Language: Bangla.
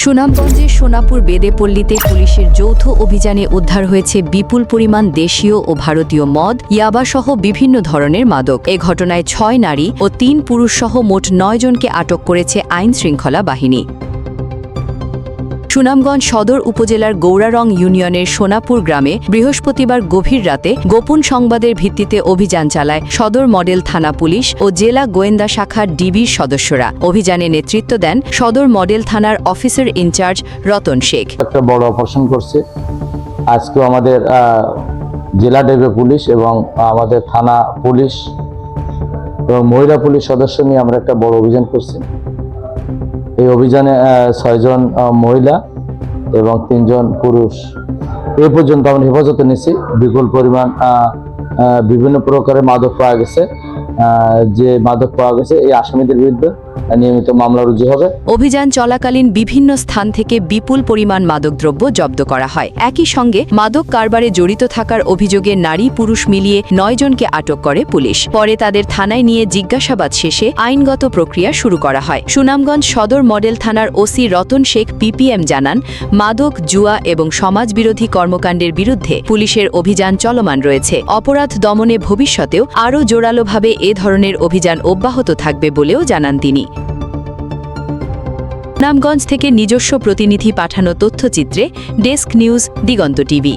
সুনামগঞ্জের সোনাপুর বেদেপল্লীতে পুলিশের যৌথ অভিযানে উদ্ধার হয়েছে বিপুল পরিমাণ দেশীয় ও ভারতীয় মদ, ইয়াবাসহ বিভিন্ন ধরনের মাদক। এ ঘটনায় ৬ নারী ও ৩ পুরুষসহ মোট ৯ জনকে আটক করেছে আইনশৃঙ্খলা বাহিনী। সুনামগঞ্জ সদর উপজেলার গৌরারং ইউনিয়নের সোনাপুর গ্রামে বৃহস্পতিবার গভীর রাতে গোপন সংবাদের ভিত্তিতে অভিযান চালায় সদর মডেল থানা পুলিশ ও জেলা গোয়েন্দা শাখার ডিবির সদস্যরা। অভিযানে নেতৃত্ব দেন সদর মডেল থানার অফিসার ইনচার্জ রতন শেখ। একটা বড় অপারেশন করছে আজকে আমাদের জেলা ডিবি পুলিশ এবং আমাদের থানা পুলিশ এবং মহিলা পুলিশ সদস্য নিয়ে আমরা একটা বড় অভিযান করছি। এই অভিযানে ৬ জন মহিলা এবং ৩ জন পুরুষ এই পর্যন্ত আমরা হেফাজতে নিয়েছি। বিপুল পরিমাণ বিভিন্ন প্রকারের মাদক পাওয়া গেছে। যে মাদক পাওয়া গেছে এই আসামিদের বিরুদ্ধে নিয়মিত মামলা রুজু হবে। অভিযান চলাকালীন বিভিন্ন স্থান থেকে বিপুল পরিমাণ মাদকদ্রব্য জব্দ করা হয়। একই সঙ্গে মাদক কারবারে জড়িত থাকার অভিযোগে নারী পুরুষ মিলিয়ে ৯ জনকে আটক করে পুলিশ। পরে তাদের থানায় নিয়ে জিজ্ঞাসাবাদ শেষে আইনগত প্রক্রিয়া শুরু করা হয়। সুনামগঞ্জ সদর মডেল থানার ওসি রতন শেখ পিপিএম জানান, মাদক, জুয়া এবং সমাজবিরোধী কর্মকাণ্ডের বিরুদ্ধে পুলিশের অভিযান চলমান রয়েছে। অপরাধ দমনে ভবিষ্যতেও আরও জোরালোভাবে এ ধরনের অভিযান অব্যাহত থাকবে বলেও জানান তিনি। সুনামগঞ্জ থেকে নিজস্ব প্রতিনিধি পাঠানো তথ্যচিত্রে ডেস্ক নিউজ, দিগন্ত টিভি।